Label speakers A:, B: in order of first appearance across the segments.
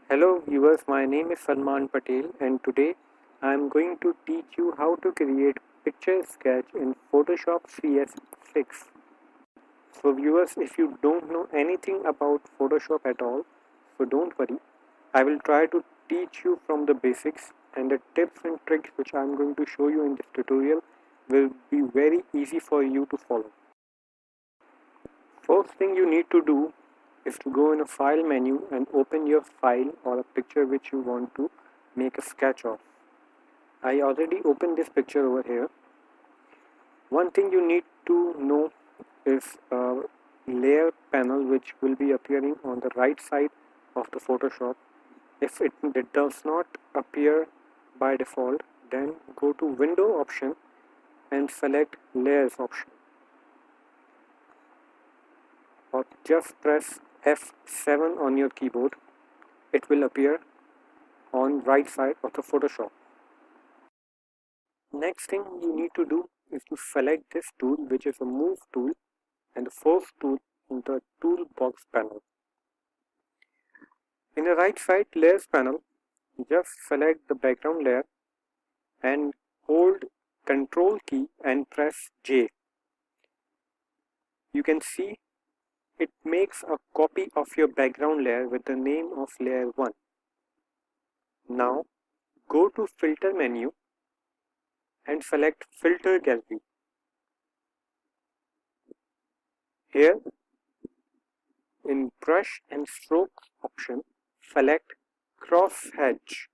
A: Hello viewers, my name is Salman Patel and today I am going to teach you how to create picture sketch in Photoshop CS6. So viewers, if you don't know anything about Photoshop at all, so don't worry. I will try to teach you from the basics, and the tips and tricks which I am going to show you in this tutorial will be very easy for you to follow. First thing you need to do is to go in a file menu and open your file or a picture which you want to make a sketch of. I already opened this picture over here. One thing you need to know is a layer panel which will be appearing on the right side of the Photoshop. If it does not appear by default, then go to window option and select layers option, or just press F7 on your keyboard. It will appear on right side of the Photoshop. Next thing you need to do is to select this tool, which is a move tool and the first tool in the toolbox panel. In the right side layers panel, just select the background layer and hold Ctrl key and press J. You can see it makes a copy of your background layer with the name of layer 1. Now go to filter menu and select filter gallery. Here in brush and strokes option, select cross hatch.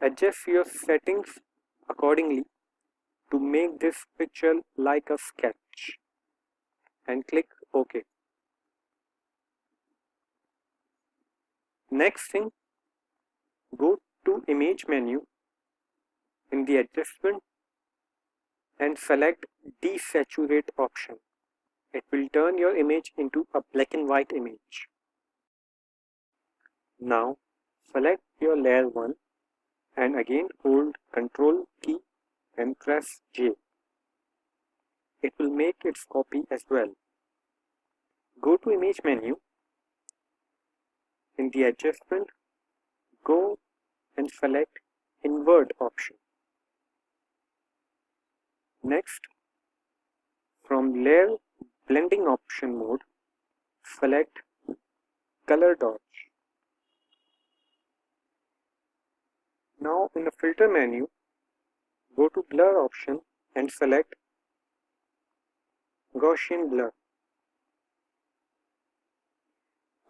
A: Adjust your settings accordingly to make this picture like a sketch and click OK. Next thing, go to image menu in the adjustment and select desaturate option. It will turn your image into a black and white image. Now select your layer 1 and again hold Ctrl key and press J. It will make its copy as well. Go to image menu. In the adjustment, go and select invert option. Next, from layer blending option mode, select color dodge. Now in the filter menu, go to blur option and select Gaussian blur.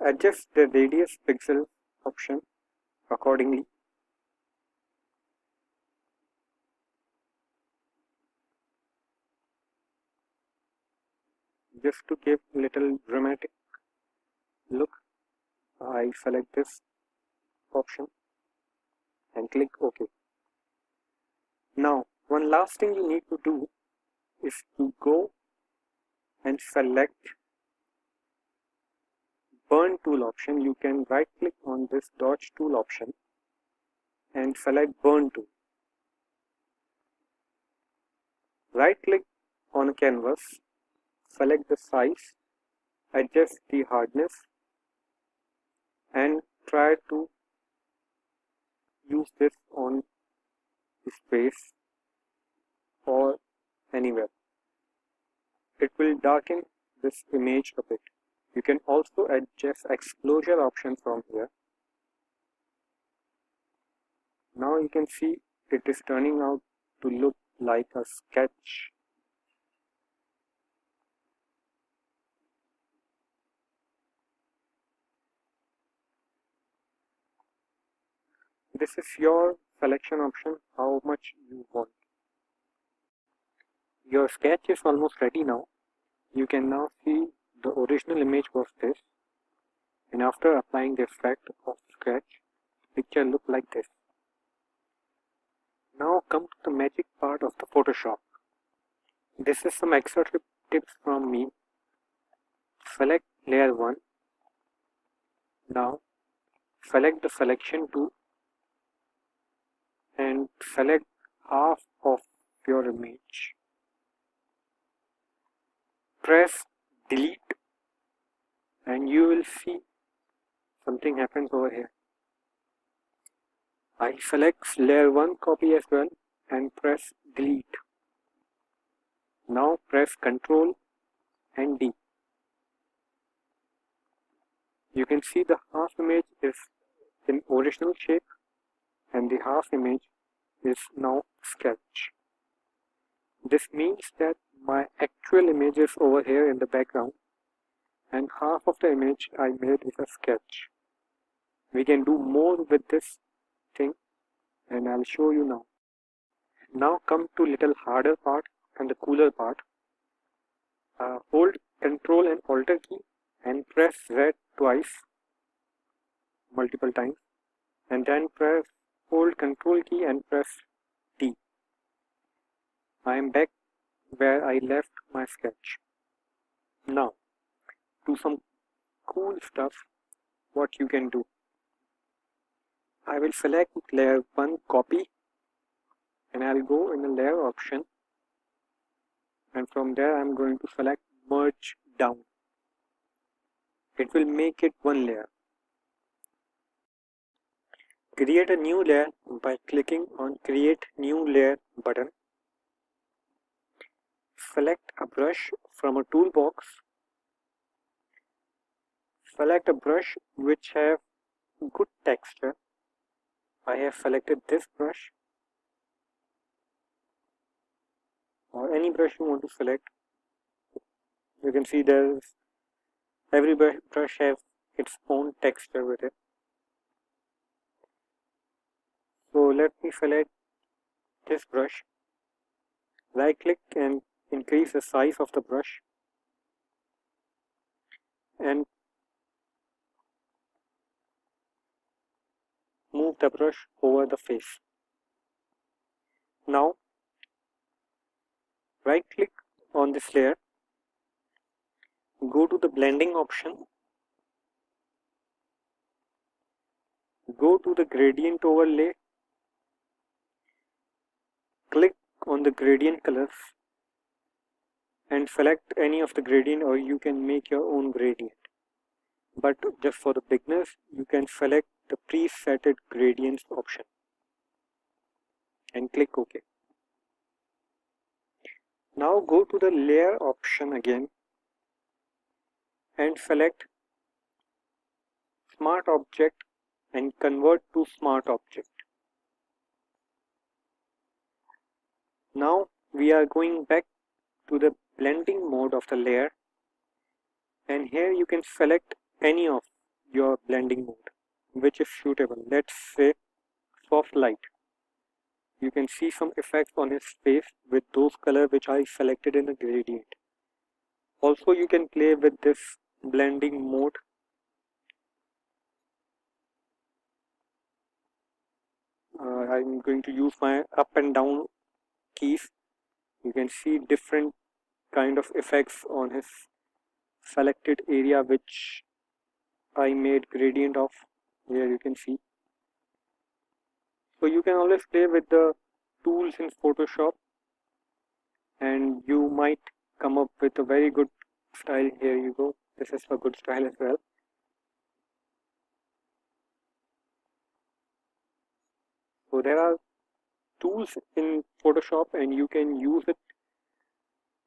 A: Adjust the radius pixel option accordingly. Just to give little dramatic look, I select this option and click OK. Now one last thing you need to do is to go and select burn tool option. You can right click on this dodge tool option and select burn tool. Right click on a canvas, select the size, adjust the hardness and try to use this on the space or anywhere. It will darken this image a bit. You can also adjust exposure option from here. Now you can see it is turning out to look like a sketch. This is your selection option, how much you want. Your sketch is almost ready now. You can now see the original image was this, and after applying the effect of sketch, picture look like this. Now come to the magic part of the Photoshop. This is some extra tips from me. Select layer 1. Now select the selection tool and select half of your image. Press delete and you will see something happens over here. I select layer 1 copy as well and press delete. Now press Ctrl and D. You can see the half image is in original shape and the half image is now sketch. This means that my actual image is over here in the background and half of the image I made is a sketch. We can do more with this thing and I'll show you now. Now come to little harder part and the cooler part. Hold Ctrl and Alt key and press Z twice, multiple times, and then hold Ctrl key and press D. I am back where I left my sketch. Now, do some cool stuff. What you can do. I will select layer 1 copy and I'll go in the layer option, and from there I'm going to select merge down. It will make it one layer. Create a new layer by clicking on create new layer button. Select a brush from a toolbox. Select a brush which have good texture. I have selected this brush, or any brush you want to select. You can see every brush has its own texture with it. So let me select this brush. Right click and increase the size of the brush and move the brush over the face. Now right click on this layer, go to the blending option, go to the gradient overlay, click on the gradient colors and select any of the gradient, or you can make your own gradient. But just for the beginners, you can select the presetted gradients option and click OK. Now go to the layer option again and select Smart Object and convert to Smart Object. Now we are going back to the blending mode of the layer, and here you can select any of your blending mode which is suitable. Let's say soft light. You can see some effects on his face with those colors which I selected in the gradient. Also you can play with this blending mode. I'm going to use my up and down keys. You can see different kind of effects on his selected area which I made gradient of. Here you can see. So you can always play with the tools in Photoshop and you might come up with a very good style. Here you go. This is a good style as well. So there are tools in Photoshop and you can use it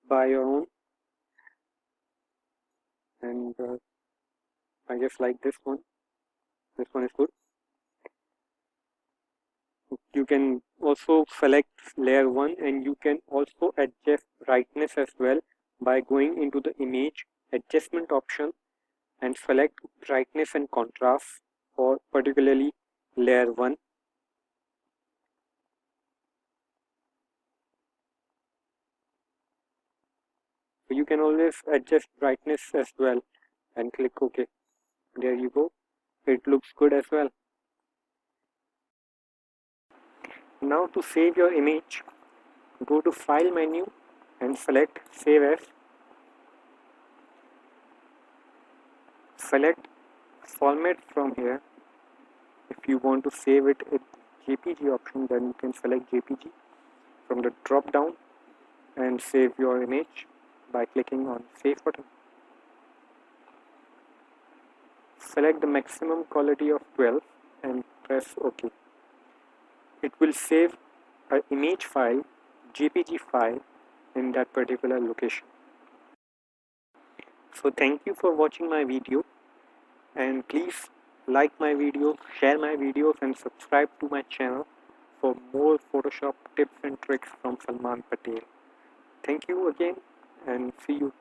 A: by your own. And I just like this one. This one is good. You can also select layer 1 and you can also adjust brightness as well by going into the image adjustment option and select brightness and contrast for particularly layer 1. So you can always adjust brightness as well and click OK. There you go. It looks good as well. Now to save your image, go to File menu and select Save As. Select Format from here. If you want to save it with JPG option, then you can select JPG from the drop down and save your image by clicking on Save button. Select the maximum quality of 12 and press OK. it will save an image file, JPG file in that particular location. So thank you for watching my video, and please like my video, share my videos, and subscribe to my channel for more Photoshop tips and tricks from Salman Patel. Thank you again, and see you